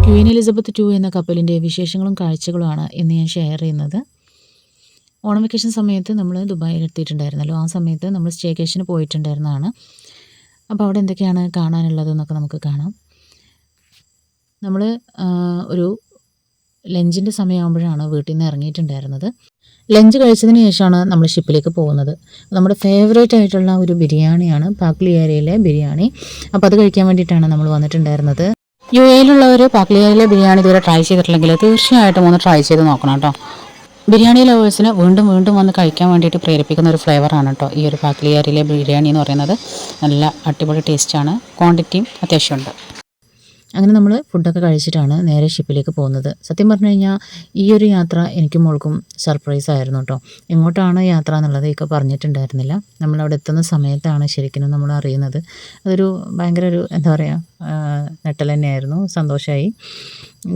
Queen Elizabeth II എന്ന കപ്പലിൻ്റെ വിശേഷങ്ങളും കാഴ്ചകളുമാണ് ഇന്ന് ഞാൻ ഷെയർ ചെയ്യുന്നത്. ഓണം വെക്കേഷൻ സമയത്ത് നമ്മൾ ദുബായിൽ എത്തിയിട്ടുണ്ടായിരുന്നല്ലോ. ആ സമയത്ത് നമ്മൾ സ്റ്റേക്കേഷന് പോയിട്ടുണ്ടായിരുന്നതാണ്. അപ്പോൾ അവിടെ എന്തൊക്കെയാണ് കാണാനുള്ളതെന്നൊക്കെ നമുക്ക് കാണാം. നമ്മൾ ഒരു ലഞ്ചിൻ്റെ സമയമാകുമ്പോഴാണ് വീട്ടിൽ നിന്ന് ഇറങ്ങിയിട്ടുണ്ടായിരുന്നത്. ലഞ്ച് കഴിച്ചതിന് ശേഷമാണ് നമ്മൾ ഷിപ്പിലേക്ക് പോകുന്നത്. നമ്മുടെ ഫേവറേറ്റ് ആയിട്ടുള്ള ഒരു ബിരിയാണിയാണ് പാക്ലിയാരിയിലെ ബിരിയാണി. അപ്പോൾ അത് കഴിക്കാൻ വേണ്ടിയിട്ടാണ് നമ്മൾ വന്നിട്ടുണ്ടായിരുന്നത്. UAE-യിലുള്ളവർ പാക്ലിയാരിയിലെ ബിരിയാണി ഇതുവരെ ട്രൈ ചെയ്തിട്ടില്ലെങ്കിൽ തീർച്ചയായിട്ടും ഒന്ന് ട്രൈ ചെയ്ത് നോക്കണം കേട്ടോ. ബിരിയാണി ലവേഴ്സിന് വീണ്ടും വീണ്ടും വന്ന് കഴിക്കാൻ വേണ്ടിയിട്ട് പ്രേരിപ്പിക്കുന്ന ഒരു ഫ്ലേവറാണ് കേട്ടോ ഈ ഒരു പാക്ലിയാരിയിലെ ബിരിയാണി എന്ന് പറയുന്നത്. നല്ല അടിപൊളി ടേസ്റ്റാണ്, ക്വാണ്ടിറ്റിയും അത്യാവശ്യമുണ്ട്. അങ്ങനെ നമ്മൾ ഫുഡൊക്കെ കഴിച്ചിട്ടാണ് നേരെ ഷിപ്പിലേക്ക് പോകുന്നത്. സത്യം പറഞ്ഞു കഴിഞ്ഞാൽ ഈ ഒരു യാത്ര എനിക്കും മോൾക്കും സർപ്രൈസ് ആയിരുന്നു കേട്ടോ. എങ്ങോട്ടാണ് യാത്ര എന്നുള്ളത് ഒക്കെ പറഞ്ഞിട്ടുണ്ടായിരുന്നില്ല. നമ്മളവിടെ എത്തുന്ന സമയത്താണ് ശരിക്കും നമ്മൾ അറിയുന്നത്. അതൊരു ഭയങ്കര ഒരു എന്താ പറയുക നെട്ടൽ തന്നെയായിരുന്നു. സന്തോഷമായി.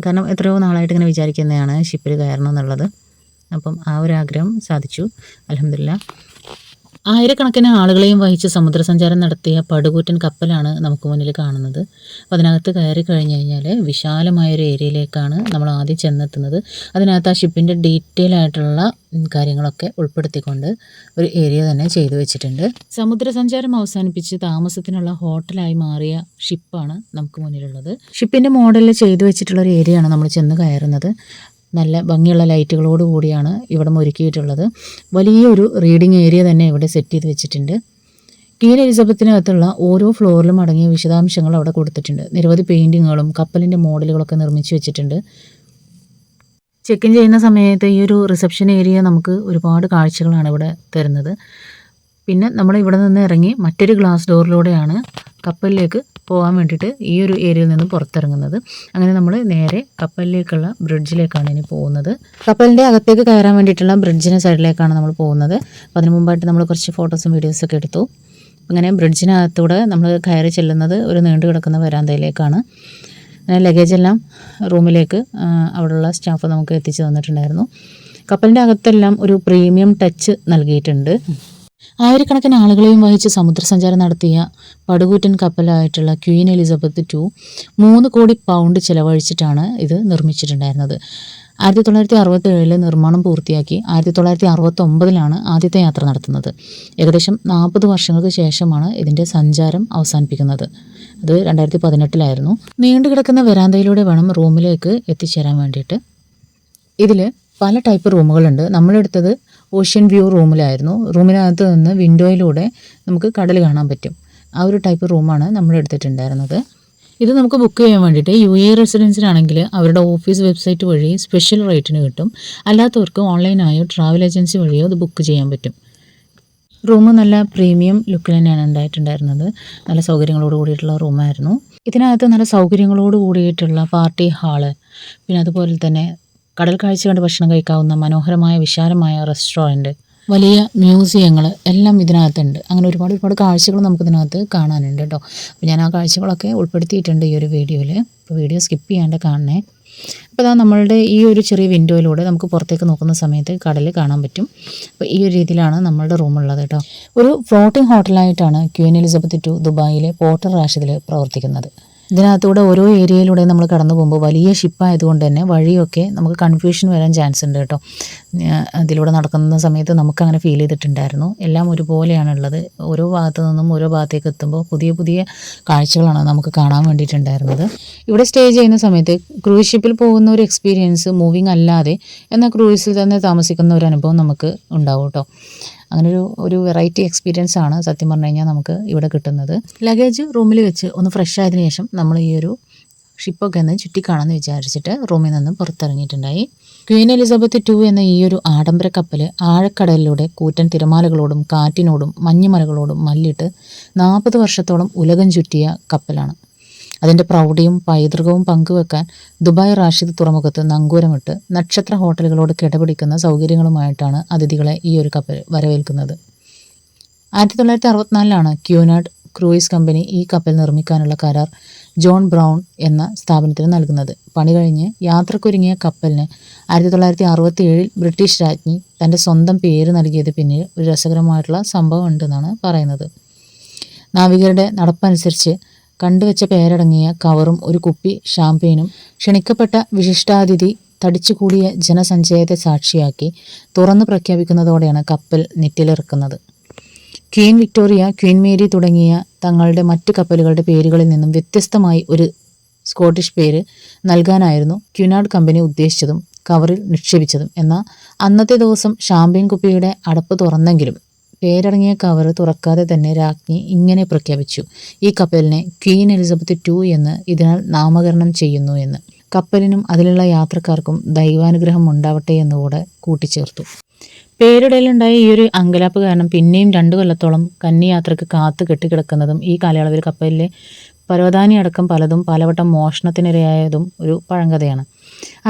കാരണം എത്രയോ നാളായിട്ട് ഇങ്ങനെ വിചാരിക്കുന്നതാണ് ഷിപ്പിൽ കയറണം എന്നുള്ളത്. അപ്പം ആ ഒരു ആഗ്രഹം സാധിച്ചു, അൽഹംദുലില്ലാ. ആയിരക്കണക്കിന് ആളുകളെയും വഹിച്ച് സമുദ്രസഞ്ചാരം നടത്തിയ പടുകൂറ്റൻ കപ്പലാണ് നമുക്ക് മുന്നിൽ കാണുന്നത്. അപ്പോൾ അതിനകത്ത് കയറി കഴിഞ്ഞ് കഴിഞ്ഞാൽ വിശാലമായൊരു ഏരിയയിലേക്കാണ് നമ്മൾ ആദ്യം ചെന്നെത്തുന്നത്. അതിനകത്ത് ആ ഷിപ്പിൻ്റെ ഡീറ്റെയിൽ ആയിട്ടുള്ള കാര്യങ്ങളൊക്കെ ഉൾപ്പെടുത്തിക്കൊണ്ട് ഒരു ഏരിയ തന്നെ ചെയ്തു വെച്ചിട്ടുണ്ട്. സമുദ്രസഞ്ചാരം അവസാനിപ്പിച്ച് താമസത്തിനുള്ള ഹോട്ടലായി മാറിയ ഷിപ്പാണ് നമുക്ക് മുന്നിലുള്ളത്. ഷിപ്പിൻ്റെ മോഡലിൽ ചെയ്തു വെച്ചിട്ടുള്ള ഒരു ഏരിയയാണ് നമ്മൾ ചെന്ന് കയറുന്നത്. നല്ല ഭംഗിയുള്ള ലൈറ്റുകളോട് കൂടിയാണ് ഇവിടെ ഒരുക്കിയിട്ടുള്ളത്. വലിയൊരു റീഡിംഗ് ഏരിയ തന്നെ ഇവിടെ സെറ്റ് ചെയ്ത് വെച്ചിട്ടുണ്ട്. ക്വീൻ എലിസബത്തിനകത്തുള്ള ഓരോ ഫ്ലോറിലും അടങ്ങിയ വിശദാംശങ്ങൾ അവിടെ കൊടുത്തിട്ടുണ്ട്. നിരവധി പെയിൻറ്റിങ്ങുകളും കപ്പലിൻ്റെ മോഡലുകളൊക്കെ നിർമ്മിച്ച് വെച്ചിട്ടുണ്ട്. ചെക്ക് ഇൻ ചെയ്യുന്ന സമയത്ത് ഈ ഒരു റിസപ്ഷൻ ഏരിയ നമുക്ക് ഒരുപാട് കാഴ്ചകളാണ് ഇവിടെ തരുന്നത്. പിന്നെ നമ്മൾ ഇവിടെ നിന്ന് ഇറങ്ങി മറ്റൊരു ഗ്ലാസ് ഡോറിലൂടെയാണ് കപ്പലിലേക്ക് പോകാൻ വേണ്ടിയിട്ട് ഈ ഒരു ഏരിയയിൽ നിന്ന് പുറത്തിറങ്ങുന്നത്. അങ്ങനെ നമ്മൾ നേരെ കപ്പലിലേക്കുള്ള ബ്രിഡ്ജിലേക്കാണ് ഇനി പോകുന്നത്. കപ്പലിൻ്റെ അകത്തേക്ക് കയറാൻ വേണ്ടിയിട്ടുള്ള ബ്രിഡ്ജിൻ്റെ സൈഡിലേക്കാണ് നമ്മൾ പോകുന്നത്. അപ്പോൾ അതിന് മുമ്പായിട്ട് നമ്മൾ കുറച്ച് ഫോട്ടോസും വീഡിയോസൊക്കെ എടുത്തു. അങ്ങനെ ബ്രിഡ്ജിനകത്തൂടെ നമ്മൾ കയറി ചെല്ലുന്നത് ഒരു നീണ്ടു കിടക്കുന്ന വരാന്തയിലേക്കാണ്. അങ്ങനെ ലഗേജെല്ലാം റൂമിലേക്ക് അവിടെയുള്ള സ്റ്റാഫ് നമുക്ക് എത്തിച്ചു തന്നിട്ടുണ്ടായിരുന്നു. കപ്പലിൻ്റെ അകത്തെല്ലാം ഒരു പ്രീമിയം ടച്ച് നൽകിയിട്ടുണ്ട്. ആയിരക്കണക്കിന് ആളുകളെയും വഹിച്ച് സമുദ്രസഞ്ചാരം നടത്തിയ പടുകൂറ്റൻ കപ്പലായിട്ടുള്ള ക്വീൻ എലിസബത്ത് II 3 കോടി പൗണ്ട് ചിലവഴിച്ചിട്ടാണ് ഇത് നിർമ്മിച്ചിട്ടുണ്ടായിരുന്നത്. 1967 നിർമ്മാണം പൂർത്തിയാക്കി 1969 ആദ്യത്തെ യാത്ര നടത്തുന്നത്. ഏകദേശം 40 വർഷങ്ങൾക്ക് ശേഷമാണ് ഇതിൻ്റെ സഞ്ചാരം അവസാനിപ്പിക്കുന്നത്. അത് 2018 നീണ്ടു കിടക്കുന്ന വരാന്തയിലൂടെ വേണം റൂമിലേക്ക് എത്തിച്ചേരാൻ വേണ്ടിയിട്ട്. ഇതിൽ പല ടൈപ്പ് റൂമുകളുണ്ട്. നമ്മളെടുത്തത് ഓഷ്യൻ വ്യൂ റൂമിലായിരുന്നു. റൂമിനകത്ത് നിന്ന് വിൻഡോയിലൂടെ നമുക്ക് കടൽ കാണാൻ പറ്റും. ആ ഒരു ടൈപ്പ് റൂമാണ് നമ്മൾ എടുത്തിട്ടുണ്ടായിരുന്നത്. ഇത് നമുക്ക് ബുക്ക് ചെയ്യാൻ വേണ്ടിയിട്ട് UAE റെസിഡൻസിനാണെങ്കിൽ അവരുടെ ഓഫീസ് വെബ്സൈറ്റ് വഴി സ്പെഷ്യൽ റേറ്റിന് കിട്ടും. അല്ലാത്തവർക്ക് ഓൺലൈനായോ ട്രാവൽ ഏജൻസി വഴിയോ അത് ബുക്ക് ചെയ്യാൻ പറ്റും. റൂം നല്ല പ്രീമിയം ലുക്കിൽ തന്നെയാണ് ഉണ്ടായിട്ടുണ്ടായിരുന്നത്. നല്ല സൗകര്യങ്ങളോട് കൂടിയിട്ടുള്ള റൂമായിരുന്നു. ഇതിനകത്ത് നല്ല സൗകര്യങ്ങളോട് കൂടിയിട്ടുള്ള പാർട്ടി ഹാള്, പിന്നെ അതുപോലെ തന്നെ കടൽ കാഴ്ച കണ്ട് ഭക്ഷണം കഴിക്കാവുന്ന മനോഹരമായ വിശാലമായ റെസ്റ്റോറൻറ്റ്, വലിയ മ്യൂസിയങ്ങൾ എല്ലാം ഇതിനകത്തുണ്ട്. അങ്ങനെ ഒരുപാട് കാഴ്ചകൾ നമുക്കിതിനകത്ത് കാണാനുണ്ട് കേട്ടോ. അപ്പോൾ ഞാൻ ആ കാഴ്ചകളൊക്കെ ഉൾപ്പെടുത്തിയിട്ടുണ്ട് ഈ ഒരു വീഡിയോയിൽ. അപ്പോൾ വീഡിയോ സ്കിപ്പ് ചെയ്യാണ്ട് കാണണേ. അപ്പോൾ അതാ നമ്മളുടെ ഈ ഒരു ചെറിയ വിൻഡോയിലൂടെ നമുക്ക് പുറത്തേക്ക് നോക്കുന്ന സമയത്ത് കടൽ കാണാൻ പറ്റും. അപ്പോൾ ഈ ഒരു രീതിയിലാണ് നമ്മളുടെ റൂമുള്ളത് കേട്ടോ. ഒരു ഫ്ലോട്ടിംഗ് ഹോട്ടലായിട്ടാണ് ക്വീൻ എലിസബത്ത് II ദുബായിലെ പോർട്ട് റാഷിദിൽ പ്രവർത്തിക്കുന്നത്. ഇതിനകത്തൂടെ ഓരോ ഏരിയയിലൂടെ നമ്മൾ കടന്നു പോകുമ്പോൾ വലിയ ഷിപ്പായതുകൊണ്ട് തന്നെ വഴിയൊക്കെ നമുക്ക് കൺഫ്യൂഷൻ വരാൻ ചാൻസ് ഉണ്ട് കേട്ടോ. അതിലൂടെ നടക്കുന്ന സമയത്ത് നമുക്കങ്ങനെ ഫീൽ ചെയ്തിട്ടുണ്ടായിരുന്നു. എല്ലാം ഒരുപോലെയാണുള്ളത്. ഓരോ ഭാഗത്തു നിന്നും ഓരോ ഭാഗത്തേക്ക് എത്തുമ്പോൾ പുതിയ കാഴ്ചകളാണ് നമുക്ക് കാണാൻ വേണ്ടിയിട്ടുണ്ടായിരുന്നത്. ഇവിടെ സ്റ്റേ ചെയ്യുന്ന സമയത്ത് ക്രൂയിസ് ഷിപ്പിൽ പോകുന്ന ഒരു എക്സ്പീരിയൻസ് മൂവിങ് അല്ലാതെ എന്നാൽ ക്രൂയിസിൽ തന്നെ താമസിക്കുന്ന ഒരു അനുഭവം നമുക്ക് ഉണ്ടാവും കേട്ടോ. അങ്ങനെ ഒരു വെറൈറ്റി എക്സ്പീരിയൻസ് ആണ് സത്യം പറഞ്ഞു കഴിഞ്ഞാൽ നമുക്ക് ഇവിടെ കിട്ടുന്നത്. ലഗേജ് റൂമിൽ വെച്ച് ഒന്ന് ഫ്രഷ് ആയതിനു ശേഷം നമ്മൾ ഈ ഒരു ഷിപ്പൊക്കെ ഒന്ന് ചുറ്റിക്കാണെന്ന് വിചാരിച്ചിട്ട് റൂമിൽ നിന്ന് പുറത്തിറങ്ങിയിട്ടുണ്ടായി. ക്വീൻ എലിസബത്ത് II എന്ന ഈ ഒരു ആഡംബര കപ്പൽ ആഴക്കടലിലൂടെ കൂറ്റൻ തിരമാലകളോടും കാറ്റിനോടും മഞ്ഞുമലകളോടും മല്ലിട്ട് 40 വർഷത്തോളം ഉലകം ചുറ്റിയ കപ്പലാണ്. അതിൻ്റെ പ്രൗഢിയും പൈതൃകവും പങ്കുവെക്കാൻ ദുബായ് റാഷിദ് തുറമുഖത്ത് നങ്കൂരമിട്ട് നക്ഷത്ര ഹോട്ടലുകളോട് കിടപിടിക്കുന്ന സൗകര്യങ്ങളുമായിട്ടാണ് അതിഥികളെ ഈ ഒരു കപ്പൽ വരവേൽക്കുന്നത്. 1964 ക്യൂനാഡ് ക്രൂയിസ് കമ്പനി ഈ കപ്പൽ നിർമ്മിക്കാനുള്ള കരാർ ജോൺ ബ്രൗൺ എന്ന സ്ഥാപനത്തിന് നൽകുന്നത്. പണി കഴിഞ്ഞ് യാത്രക്കൊരുങ്ങിയ കപ്പലിന് 1967 ബ്രിട്ടീഷ് രാജ്ഞി തൻ്റെ സ്വന്തം പേര് നൽകിയത് പിന്നിൽ ഒരു രസകരമായിട്ടുള്ള സംഭവം ഉണ്ടെന്നാണ് പറയുന്നത്. നാവികരുടെ നടപ്പനുസരിച്ച് കണ്ടുവച്ച പേരടങ്ങിയ കവറും ഒരു കുപ്പി ഷാമ്പെയിനും ക്ഷണിക്കപ്പെട്ട വിശിഷ്ടാതിഥി തടിച്ചുകൂടിയ ജനസഞ്ചയത്തെ സാക്ഷിയാക്കി തുറന്നു പ്രഖ്യാപിക്കുന്നതോടെയാണ് കപ്പൽ നെറ്റിലിറക്കുന്നത്. ക്വീൻ വിക്ടോറിയ, ക്വീൻ മേരി തുടങ്ങിയ തങ്ങളുടെ മറ്റ് കപ്പലുകളുടെ പേരുകളിൽ നിന്നും വ്യത്യസ്തമായി ഒരു സ്കോട്ടിഷ് പേര് നൽകാനായിരുന്നു ക്യുനാർഡ് കമ്പനി ഉദ്ദേശിച്ചതും കവറിൽ നിക്ഷേപിച്ചതും. എന്നാൽ അന്നത്തെ ദിവസം ഷാമ്പെയിൻ കുപ്പിയുടെ അടപ്പ് തുറന്നെങ്കിലും പേരടങ്ങിയ കവർ തുറക്കാതെ തന്നെ രാജ്ഞി ഇങ്ങനെ പ്രഖ്യാപിച്ചു: ഈ കപ്പലിനെ ക്വീൻ എലിസബത്ത് II എന്ന് ഇതിനാൽ നാമകരണം ചെയ്യുന്നു എന്ന്. കപ്പലിനും അതിലുള്ള യാത്രക്കാർക്കും ദൈവാനുഗ്രഹം ഉണ്ടാവട്ടെ എന്നുകൂടെ കൂട്ടിച്ചേർത്തു. പേരിടയിലുണ്ടായ ഈ ഒരു അങ്കലാപ്പ് കാരണം പിന്നെയും 2 കൊല്ലത്തോളം കന്നിയാത്രയ്ക്ക് കാത്തു കെട്ടിക്കിടക്കുന്നതും ഈ കാലയളവിൽ കപ്പലിലെ പരവതാനി അടക്കം പലതും പലവട്ടം മോഷണത്തിനിരയായതും ഒരു പഴങ്കഥയാണ്.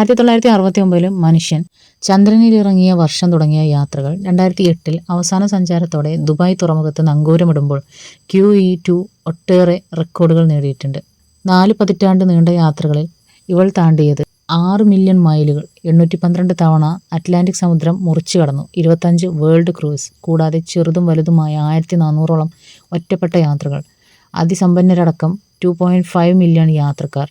1969 മനുഷ്യൻ ചന്ദ്രനിലിറങ്ങിയ വർഷം തുടങ്ങിയ യാത്രകൾ 2008 അവസാന സഞ്ചാരത്തോടെ ദുബായ് തുറമുഖത്ത് നങ്കൂരമിടുമ്പോൾ QE2 ഒട്ടേറെ റെക്കോർഡുകൾ നേടിയിട്ടുണ്ട്. 4 പതിറ്റാണ്ട് നീണ്ട യാത്രകളിൽ ഇവൾ താണ്ടിയത് 6 മില്യൺ മൈലുകൾ, 812 തവണ അറ്റ്ലാന്റിക് സമുദ്രം മുറിച്ചു കടന്നു, 25 വേൾഡ് ക്രൂസ്, കൂടാതെ ചെറുതും വലുതുമായ 1400ഓളം ഒറ്റപ്പെട്ട യാത്രകൾ, അതിസമ്പന്നരടക്കം 2.5 മില്യൺ യാത്രക്കാർ.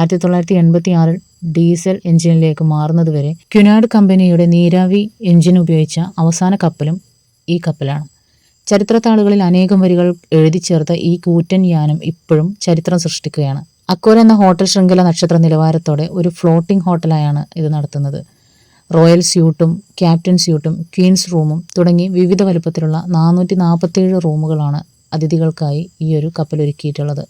1986 ഡീസൽ എഞ്ചിനിലേക്ക് മാറുന്നതുവരെ ക്യുനാർഡ് കമ്പനിയുടെ നീരാവി എഞ്ചിൻ ഉപയോഗിച്ച അവസാന കപ്പലും ഈ കപ്പലാണ്. ചരിത്രത്താളുകളിൽ അനേകം വരികൾ എഴുതി ചേർത്ത ഈ കൂറ്റൻ യാനം ഇപ്പോഴും ചരിത്രം സൃഷ്ടിക്കുകയാണ്. അക്കോർ എന്ന ഹോട്ടൽ ശൃംഖല നക്ഷത്ര നിലവാരത്തോടെ ഒരു ഫ്ലോട്ടിംഗ് ഹോട്ടലായാണ് ഇത് നടത്തുന്നത്. റോയൽ സ്യൂട്ടും ക്യാപ്റ്റൻ സ്യൂട്ടും ക്വീൻസ് റൂമും തുടങ്ങി വിവിധ വലുപ്പത്തിലുള്ള 447 റൂമുകളാണ് അതിഥികൾക്കായി ഈ ഒരു കപ്പലൊരുക്കിയിട്ടുള്ളത്.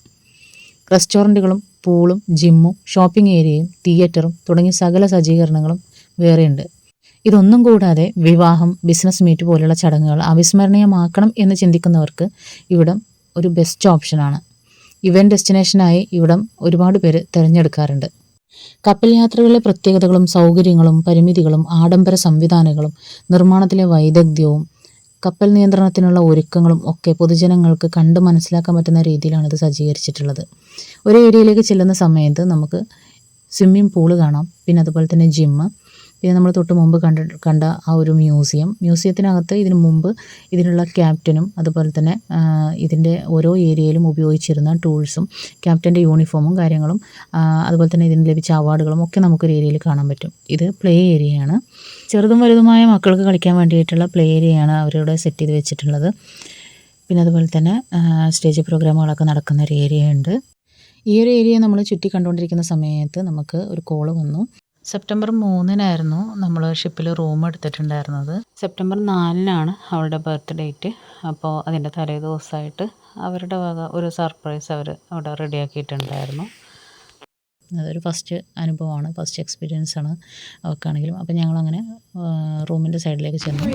റെസ്റ്റോറൻറ്റുകളും പൂളും ജിമ്മും ഷോപ്പിംഗ് ഏരിയയും തിയേറ്ററും തുടങ്ങി സകല സജ്ജീകരണങ്ങളും വേറെയുണ്ട്. ഇതൊന്നും കൂടാതെ വിവാഹം, ബിസിനസ് മീറ്റ് പോലുള്ള ചടങ്ങുകൾ അവിസ്മരണീയമാക്കണം എന്ന് ചിന്തിക്കുന്നവർക്ക് ഇവിടം ഒരു ബെസ്റ്റ് ഓപ്ഷനാണ്. ഇവന്റ് ഡെസ്റ്റിനേഷനായി ഇവിടം ഒരുപാട് പേര് തിരഞ്ഞെടുക്കാറുണ്ട്. കപ്പൽ യാത്രകളിലെ പ്രത്യേകതകളും സൗകര്യങ്ങളും പരിമിതികളും ആഡംബര സംവിധാനങ്ങളും നിർമ്മാണത്തിലെ വൈദഗ്ധ്യവും കപ്പൽ നിയന്ത്രണത്തിനുള്ള ഒരുക്കങ്ങളും ഒക്കെ പൊതുജനങ്ങൾക്ക് കണ്ട് മനസ്സിലാക്കാൻ പറ്റുന്ന രീതിയിലാണ് ഇത് സജ്ജീകരിച്ചിട്ടുള്ളത്. ഒരു ഏരിയയിലേക്ക് ചെല്ലുന്ന സമയത്ത് നമുക്ക് സ്വിമ്മിംഗ് പൂള് കാണാം, പിന്നെ അതുപോലെ തന്നെ ജിമ്മ്, പിന്നെ നമ്മൾ തൊട്ട് മുമ്പ് കണ്ട ആ ഒരു മ്യൂസിയത്തിനകത്ത് ഇതിനു മുമ്പ് ഇതിനുള്ള ക്യാപ്റ്റനും അതുപോലെ തന്നെ ഇതിൻ്റെ ഓരോ ഏരിയയിലും ഉപയോഗിച്ചിരുന്ന ടൂൾസും ക്യാപ്റ്റൻ്റെ യൂണിഫോമും കാര്യങ്ങളും അതുപോലെ തന്നെ ഇതിന് ലഭിച്ച അവാർഡുകളും ഒക്കെ നമുക്കൊരു ഏരിയയിൽ കാണാൻ പറ്റും. ഇത് പ്ലേ ഏരിയയാണ്. ചെറുതും വലുതുമായ മക്കൾക്ക് കളിക്കാൻ വേണ്ടിയിട്ടുള്ള പ്ലേ ഏരിയയാണ് അവരിവിടെ സെറ്റ് ചെയ്ത് വെച്ചിട്ടുള്ളത്. പിന്നെ അതുപോലെ തന്നെ സ്റ്റേജ് പ്രോഗ്രാമുകളൊക്കെ നടക്കുന്ന ഒരു ഏരിയ ഉണ്ട്. ഈ ഒരു ഏരിയ നമ്മൾ ചുറ്റി കണ്ടുകൊണ്ടിരിക്കുന്ന സമയത്ത് നമുക്ക് ഒരു കോള് വന്നു. സെപ്റ്റംബർ 3 നമ്മൾ ഷിപ്പിൽ റൂം എടുത്തിട്ടുണ്ടായിരുന്നത്. സെപ്റ്റംബർ 4 അവളുടെ ബർത്ത് ഡേറ്റ്. അപ്പോൾ അതിൻ്റെ തലേ ദിവസമായിട്ട് അവരുടെ വക ഒരു സർപ്രൈസ് അവർ അവിടെ റെഡിയാക്കിയിട്ടുണ്ടായിരുന്നു. അതൊരു ഫസ്റ്റ് അനുഭവമാണ്, ഫസ്റ്റ് എക്സ്പീരിയൻസ് ആണ് അവർക്കാണെങ്കിലും. അപ്പോൾ ഞങ്ങളങ്ങനെ റൂമിൻ്റെ സൈഡിലേക്ക് ചെന്നു.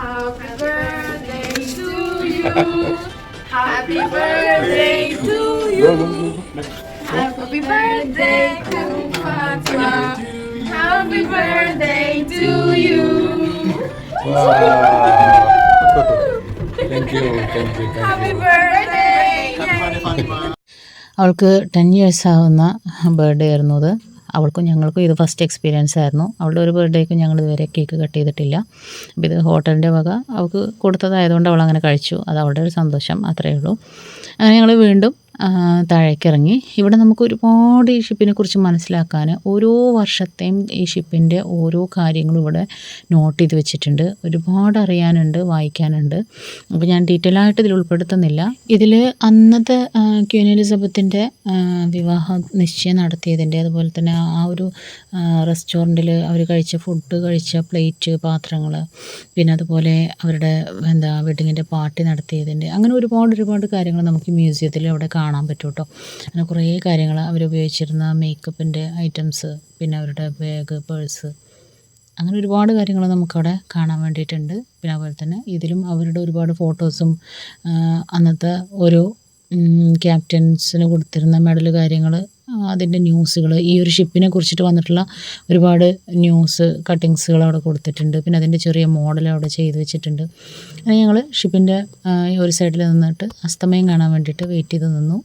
Happy birthday to you. Happy birthday to you. Happy birthday to Fatma. Happy birthday to you. Thank you. Happy birthday. അവൾക്ക് 10 years ആവുന്ന ബർത്ത്ഡേ ആയിരുന്നു അത്. അവൾക്കും ഞങ്ങൾക്കും ഇത് ഫസ്റ്റ് എക്സ്പീരിയൻസ് ആയിരുന്നു. അവളുടെ ഒരു ബർത്ത്ഡേക്കും ഞങ്ങൾ ഇതുവരെ കേക്ക് കട്ട് ചെയ്തിട്ടില്ല. അപ്പോൾ ഇത് ഹോട്ടലിൻ്റെ വക അവൾക്ക് കൊടുത്തതായതുകൊണ്ട് അവൾ അങ്ങനെ കഴിച്ചു. അത് അവളുടെ ഒരു സന്തോഷം, അത്രയേ ഉള്ളൂ. അങ്ങനെ ഞങ്ങൾ വീണ്ടും താഴേക്ക് ഇറങ്ങി. ഇവിടെ നമുക്ക് ഒരുപാട് ഈ ഷിപ്പിനെ കുറിച്ച് മനസ്സിലാക്കാൻ ഓരോ വർഷത്തെയും ഈ ഷിപ്പിൻ്റെ ഓരോ കാര്യങ്ങളും ഇവിടെ നോട്ട് ചെയ്ത് വെച്ചിട്ടുണ്ട്. ഒരുപാട് അറിയാനുണ്ട്, വായിക്കാനുണ്ട്. അപ്പോൾ ഞാൻ ഡീറ്റെയിൽ ആയിട്ട് ഇതിൽ ഉൾപ്പെടുത്തുന്നില്ല. ഇതിൽ അന്നത്തെ ക്വീൻ എലിസബത്തിൻ്റെ വിവാഹ നിശ്ചയം നടത്തിയതിൻ്റെ, അതുപോലെ തന്നെ ആ ഒരു റെസ്റ്റോറൻറ്റിൽ അവർ കഴിച്ച ഫുഡ്, കഴിച്ച പ്ലേറ്റ്, പാത്രങ്ങൾ, പിന്നെ അതുപോലെ അവരുടെ വെഡ്ഡിങ്ങിൻ്റെ പാർട്ടി നടത്തിയതിൻ്റെ, അങ്ങനെ ഒരുപാട് കാര്യങ്ങൾ നമുക്ക് മ്യൂസിയത്തിൽ അവിടെ കാണാൻ പറ്റും കേട്ടോ. അങ്ങനെ കുറേ കാര്യങ്ങൾ അവരുപയോഗിച്ചിരുന്ന മേക്കപ്പിൻ്റെ ഐറ്റംസ്, പിന്നെ അവരുടെ ബാഗ്, പേഴ്സ്, അങ്ങനെ ഒരുപാട് കാര്യങ്ങൾ നമുക്കവിടെ കാണാൻ വേണ്ടിയിട്ടുണ്ട്. പിന്നെ അതുപോലെ തന്നെ ഇതിലും അവരുടെ ഒരുപാട് ഫോട്ടോസും അന്നത്തെ ഓരോ ക്യാപ്റ്റൻസിന് കൊടുത്തിരുന്ന മെഡൽ കാര്യങ്ങൾ, അതിൻ്റെ ന്യൂസുകൾ, ഈ ഒരു ഷിപ്പിനെ കുറിച്ചിട്ട് വന്നിട്ടുള്ള ഒരുപാട് ന്യൂസ് കട്ടിങ്സുകൾ അവിടെ കൊടുത്തിട്ടുണ്ട്. പിന്നെ അതിൻ്റെ ചെറിയ മോഡൽ അവിടെ ചെയ്ത് വെച്ചിട്ടുണ്ട്. അങ്ങനെ ഞങ്ങൾ ഷിപ്പിൻ്റെ ഒരു സൈഡിൽ നിന്നിട്ട് അസ്തമയം കാണാൻ വേണ്ടിയിട്ട് വെയിറ്റ് ചെയ്ത് നിന്നു.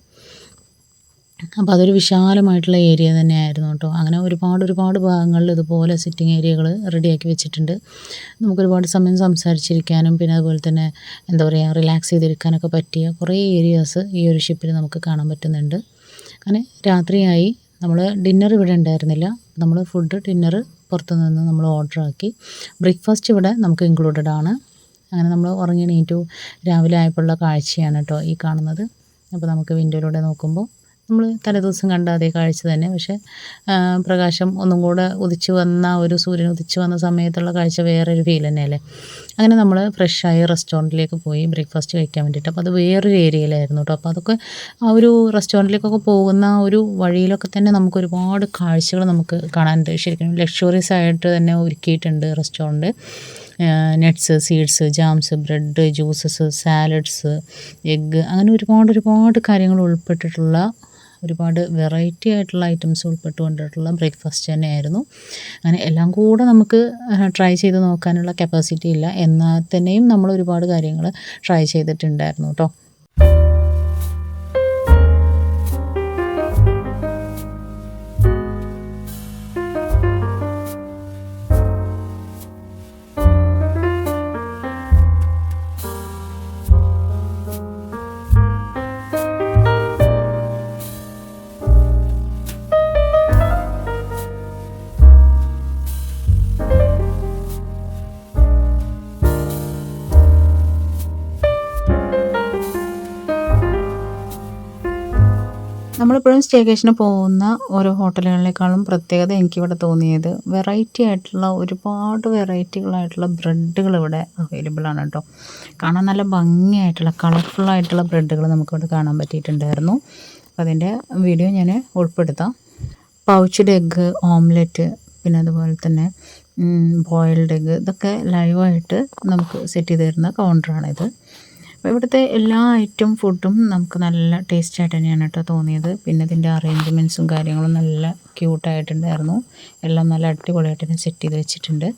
അപ്പോൾ അതൊരു വിശാലമായിട്ടുള്ള ഏരിയ തന്നെയായിരുന്നു കേട്ടോ. അങ്ങനെ ഒരുപാട് ഭാഗങ്ങളിൽ ഇതുപോലെ സിറ്റിംഗ് ഏരിയകൾ റെഡിയാക്കി വെച്ചിട്ടുണ്ട്. നമുക്ക് ഒരുപാട് സമയം സംസാരിച്ചിരിക്കാനും പിന്നെ അതുപോലെ തന്നെ എന്താ പറയുക റിലാക്സ് ചെയ്തിരിക്കാനൊക്കെ പറ്റിയ കുറേ ഏരിയാസ് ഈ ഒരു ഷിപ്പിൽ നമുക്ക് കാണാൻ പറ്റുന്നുണ്ട്. അങ്ങനെ രാത്രിയായി. നമ്മൾ ഡിന്നർ ഇവിടെ ഉണ്ടായിരുന്നില്ല. നമ്മൾ ഡിന്നർ പുറത്തുനിന്ന് നമ്മൾ ഓർഡർ ആക്കി. ബ്രേക്ക്ഫാസ്റ്റ് ഇവിടെ നമുക്ക് ഇൻക്ലൂഡഡ് ആണ്. അങ്ങനെ നമ്മൾ ഉറങ്ങി എണീറ്റു. രാവിലെ ആയപ്പോഴുള്ള കാഴ്ചയാണ് കേട്ടോ ഈ കാണുന്നത്. അപ്പോൾ നമുക്ക് വിൻഡോയിലൂടെ നോക്കുമ്പോൾ നമ്മൾ തലേദിവസം കണ്ട അതേ കാഴ്ച തന്നെ, പക്ഷേ പ്രകാശം ഒന്നും കൂടെ സൂര്യൻ ഉദിച്ച് വന്ന സമയത്തുള്ള കാഴ്ച വേറൊരു ഫീൽ തന്നെയല്ലേ. അങ്ങനെ നമ്മൾ ഫ്രഷായി റെസ്റ്റോറൻറ്റിലേക്ക് പോയി ബ്രേക്ക്ഫാസ്റ്റ് കഴിക്കാൻ വേണ്ടിയിട്ട്. അപ്പോൾ അത് വേറൊരു ഏരിയയിലായിരുന്നു കേട്ടോ. അപ്പോൾ അതൊക്കെ ആ ഒരു റെസ്റ്റോറൻറ്റിലേക്കൊക്കെ പോകുന്ന ഒരു വഴിയിലൊക്കെ തന്നെ നമുക്ക് ഒരുപാട് കാഴ്ചകൾ നമുക്ക് കാണാനുണ്ട്. ശരിക്കും ലക്ഷറീസ് ആയിട്ട് തന്നെ ഒരുക്കിയിട്ടുണ്ട് restaurant. Nuts, seeds, jambs, bread, juices, salads, egg, അങ്ങനെ ഒരുപാട് കാര്യങ്ങൾ ഉൾപ്പെട്ടിട്ടുള്ള ഒരുപാട് വെറൈറ്റി ആയിട്ടുള്ള ഐറ്റംസ് ഉൾപ്പെട്ടുകൊണ്ടിട്ടുള്ള ബ്രേക്ക്ഫാസ്റ്റ് തന്നെയായിരുന്നു. അങ്ങനെ എല്ലാം കൂടെ നമുക്ക് ട്രൈ ചെയ്ത് നോക്കാനുള്ള കപ്പാസിറ്റി ഇല്ല. എന്നാൽ തന്നെയും നമ്മൾ ഒരുപാട് കാര്യങ്ങൾ ട്രൈ ചെയ്തിട്ടുണ്ടായിരുന്നു കേട്ടോ. നമ്മളെപ്പോഴും സ്റ്റേക്കേഷന് പോകുന്ന ഓരോ ഹോട്ടലുകളിനേക്കാളും പ്രത്യേകത എനിക്കിവിടെ തോന്നിയത് വെറൈറ്റി ആയിട്ടുള്ള ഒരുപാട് വെറൈറ്റികളായിട്ടുള്ള ബ്രെഡുകൾ ഇവിടെ അവൈലബിൾ ആണ് കേട്ടോ. കാണാൻ നല്ല ഭംഗിയായിട്ടുള്ള കളർഫുള്ളായിട്ടുള്ള ബ്രെഡുകൾ നമുക്കിവിടെ കാണാൻ പറ്റിയിട്ടുണ്ടായിരുന്നു. അപ്പോൾ അതിൻ്റെ വീഡിയോ ഞാൻ ഉൾപ്പെടുത്താം. പൗച്ച്ഡ് എഗ്ഗ്, ഓംലെറ്റ്, പിന്നെ അതുപോലെ തന്നെ ബോയിൽഡ് എഗ്ഗ്, ഇതൊക്കെ ലൈവായിട്ട് നമുക്ക് സെറ്റ് ചെയ്ത് തരുന്ന കൗണ്ടറാണിത്. അപ്പോൾ ഇവിടുത്തെ എല്ലാ ഐറ്റം ഫുഡും നമുക്ക് നല്ല ടേസ്റ്റായിട്ട് തന്നെയാണ് കേട്ടോ തോന്നിയത്. പിന്നെ ഇതിൻ്റെ അറേഞ്ച്മെൻറ്റ്സും കാര്യങ്ങളും നല്ല ക്യൂട്ടായിട്ടുണ്ടായിരുന്നു. എല്ലാം നല്ല അടിപൊളിയായിട്ട് തന്നെ സെറ്റ് ചെയ്ത് വെച്ചിട്ടുണ്ട്.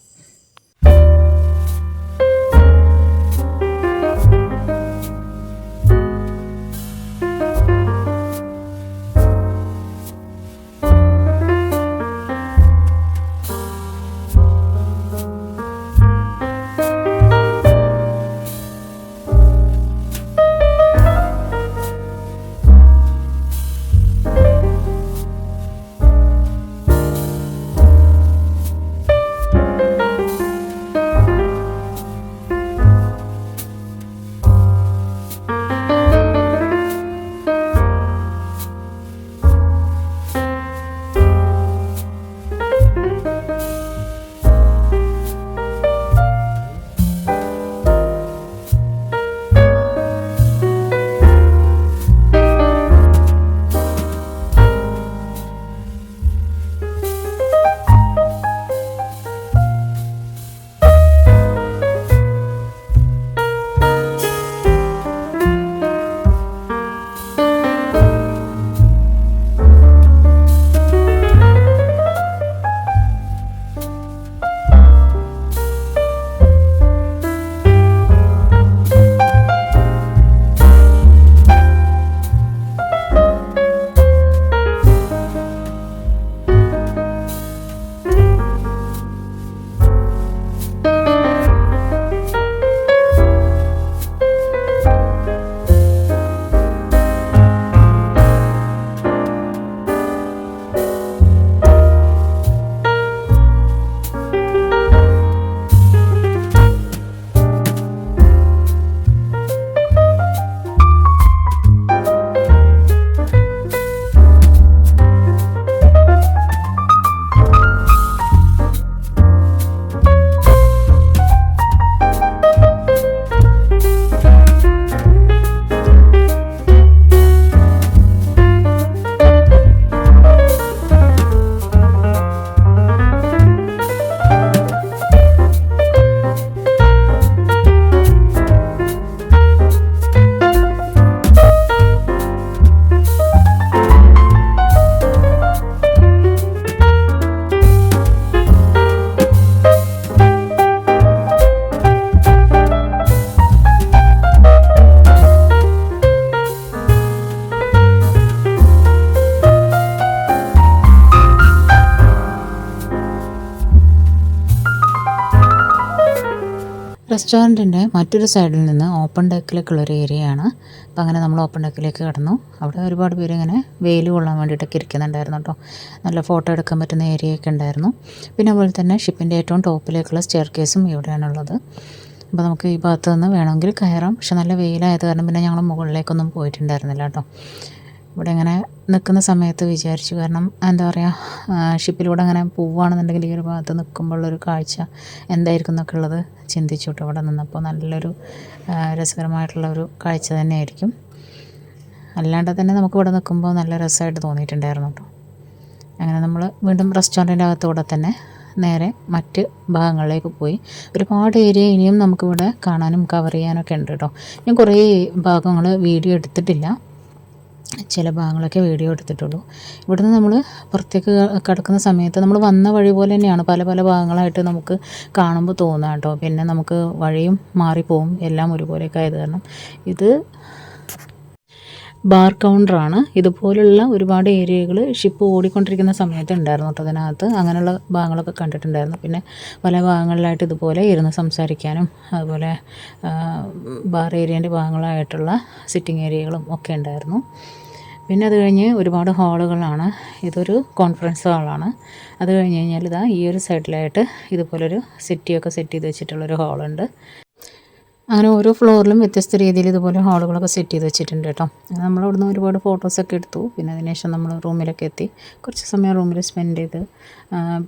റെസ്റ്റോറൻറ്റിൻ്റെ മറ്റൊരു സൈഡിൽ നിന്ന് ഓപ്പൺ ഡെക്കിലേക്കുള്ളൊരു ഏരിയയാണ്. അപ്പോൾ അങ്ങനെ നമ്മൾ ഓപ്പൺ ഡെക്കിലേക്ക് കടന്നു. അവിടെ ഒരുപാട് പേര് ഇങ്ങനെ വെയിൽ കൊള്ളാൻ വേണ്ടിയിട്ടൊക്കെ ഇരിക്കുന്നുണ്ടായിരുന്നു കേട്ടോ. നല്ല ഫോട്ടോ എടുക്കാൻ പറ്റുന്ന ഏരിയയൊക്കെ ഉണ്ടായിരുന്നു. പിന്നെ അതുപോലെ തന്നെ ഷിപ്പിൻ്റെ ഏറ്റവും ടോപ്പിലേക്കുള്ള സ്റ്റെയർ കേസും ഇവിടെയാണുള്ളത്. അപ്പോൾ നമുക്ക് ഈ ഭാഗത്ത് നിന്ന് വേണമെങ്കിൽ കയറാം. പക്ഷെ നല്ല വെയിലായത് കാരണം പിന്നെ ഞങ്ങൾ മുകളിലേക്കൊന്നും പോയിട്ടുണ്ടായിരുന്നില്ല കേട്ടോ. ഇവിടെ ഇങ്ങനെ നിൽക്കുന്ന സമയത്ത് വിചാരിച്ചു, കാരണം എന്താ പറയുക, ഷിപ്പിലൂടെ അങ്ങനെ പോവുകയാണെന്നുണ്ടെങ്കിൽ ഈ ഒരു ഭാഗത്ത് നിൽക്കുമ്പോഴുള്ളൊരു കാഴ്ച എന്തായിരിക്കും എന്നൊക്കെ ഉള്ളത് ചിന്തിച്ചു കേട്ടോ. ഇവിടെ നിന്നപ്പോൾ നല്ലൊരു രസകരമായിട്ടുള്ളൊരു കാഴ്ച തന്നെയായിരിക്കും. അല്ലാണ്ട് തന്നെ നമുക്ക് ഇവിടെ നിൽക്കുമ്പോൾ നല്ല രസമായിട്ട് തോന്നിയിട്ടുണ്ടായിരുന്നു കേട്ടോ. അങ്ങനെ നമ്മൾ വീണ്ടും റെസ്റ്റോറൻറ്റിൻ്റെ അകത്തൂടെ തന്നെ നേരെ മറ്റ് ഭാഗങ്ങളിലേക്ക് പോയി. ഒരുപാട് ഏരിയ ഇനിയും നമുക്കിവിടെ കാണാനും കവർ ചെയ്യാനൊക്കെ ഉണ്ട് കേട്ടോ. ഞാൻ കുറേ ഭാഗങ്ങൾ വീഡിയോ എടുത്തിട്ടില്ല, ചില ഭാഗങ്ങളൊക്കെ വീഡിയോ എടുത്തിട്ടുള്ളൂ. ഇവിടുന്ന് നമ്മൾ പുറത്തേക്ക് കിടക്കുന്ന സമയത്ത് നമ്മൾ വന്ന വഴി പോലെ തന്നെയാണ് പല പല ഭാഗങ്ങളായിട്ട് നമുക്ക് കാണുമ്പോൾ തോന്നുക കേട്ടോ. പിന്നെ നമുക്ക് വഴിയും മാറിപ്പോവും, എല്ലാം ഒരുപോലെയൊക്കെ ആയത് കാരണം. ഇത് ബാർ കൗണ്ടറാണ്. ഇതുപോലുള്ള ഒരുപാട് ഏരിയകൾ ഷിപ്പ് ഓടിക്കൊണ്ടിരിക്കുന്ന സമയത്ത് ഉണ്ടായിരുന്നു കേട്ടോ. അതിനകത്ത് അങ്ങനെയുള്ള ഭാഗങ്ങളൊക്കെ കണ്ടിട്ടുണ്ടായിരുന്നു. പിന്നെ പല ഭാഗങ്ങളിലായിട്ട് ഇതുപോലെ ഇരുന്ന് സംസാരിക്കാനും അതുപോലെ ബാർ ഏരിയേൻ്റെ ഭാഗങ്ങളായിട്ടുള്ള സിറ്റിംഗ് ഏരിയകളും ഒക്കെ ഉണ്ടായിരുന്നു. പിന്നെ അത് കഴിഞ്ഞ് ഒരുപാട് ഹാളുകളാണ്. ഇതൊരു കോൺഫറൻസ് ഹാളാണ്. അത് കഴിഞ്ഞ് കഴിഞ്ഞാൽ ഇതാ ഈ ഒരു സൈഡിലായിട്ട് ഇതുപോലൊരു സെറ്റിയൊക്കെ സെറ്റ് ചെയ്ത് വെച്ചിട്ടുള്ളൊരു ഹാളുണ്ട്. അങ്ങനെ ഓരോ ഫ്ലോറിലും വ്യത്യസ്ത രീതിയിൽ ഇതുപോലെ ഹാളുകളൊക്കെ സെറ്റ് ചെയ്ത് വെച്ചിട്ടുണ്ട് കേട്ടോ. നമ്മളവിടുന്ന് ഒരുപാട് ഫോട്ടോസൊക്കെ എടുത്തു. പിന്നെ അതിനുശേഷം നമ്മൾ റൂമിലൊക്കെ എത്തി കുറച്ച് സമയം റൂമിൽ സ്പെൻഡ് ചെയ്ത്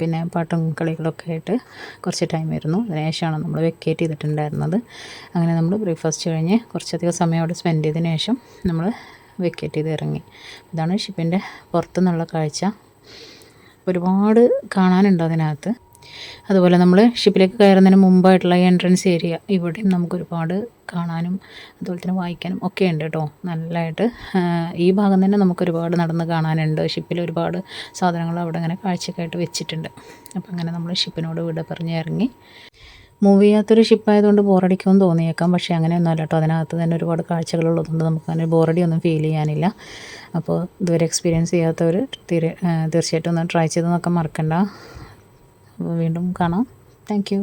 പിന്നെ പാട്ടും കളികളൊക്കെ ആയിട്ട് കുറച്ച് ടൈം ആയിരുന്നു. അതിനുശേഷമാണ് നമ്മൾ വെക്കേറ്റ് ചെയ്തിട്ടുണ്ടായിരുന്നത്. അങ്ങനെ നമ്മൾ ബ്രേക്ക്ഫാസ്റ്റ് കഴിഞ്ഞ് കുറച്ചധികം സമയം അവിടെ സ്പെൻഡ് ചെയ്തതിന് ശേഷം നമ്മൾ വെക്കേറ്റ് ചെയ്ത് ഇറങ്ങി. ഇതാണ് ഷിപ്പിൻ്റെ പുറത്തുനിന്നുള്ള കാഴ്ച. ഒരുപാട് കാണാനുണ്ട് അതിനകത്ത്. അതുപോലെ നമ്മൾ ഷിപ്പിലേക്ക് കയറുന്നതിന് മുമ്പായിട്ടുള്ള എൻട്രൻസ് ഏരിയ, ഇവിടെയും നമുക്കൊരുപാട് കാണാനും അതുപോലെ തന്നെ വായിക്കാനും ഒക്കെ ഉണ്ട് കേട്ടോ. നല്ലതായിട്ട് ഈ ഭാഗം തന്നെ നമുക്കൊരുപാട് നടന്ന് കാണാനുണ്ട്. ഷിപ്പിൽ ഒരുപാട് സാധനങ്ങൾ അവിടെ അങ്ങനെ കാഴ്ചക്കായിട്ട് വെച്ചിട്ടുണ്ട്. അപ്പം അങ്ങനെ നമ്മൾ ഷിപ്പിനോട് വിട പറഞ്ഞ് ഇറങ്ങി. മൂവ് ചെയ്യാത്തൊരു ഷിപ്പായതുകൊണ്ട് ബോറടിക്കുമെന്ന് തോന്നിയേക്കാം, പക്ഷേ അങ്ങനെയൊന്നുമല്ല കേട്ടോ. അതിനകത്ത് തന്നെ ഒരുപാട് കാഴ്ചകളുള്ളതുകൊണ്ട് നമുക്ക് അങ്ങനെ ബോറടിയൊന്നും ഫീൽ ചെയ്യാനില്ല. അപ്പോൾ ഇതുവരെ എക്സ്പീരിയൻസ് ചെയ്യാത്തവർ തീർച്ചയായിട്ടും ഒന്ന് ട്രൈ ചെയ്ത് നോക്കാൻ മറക്കണ്ട. വീണ്ടും കാണാം. Thank you.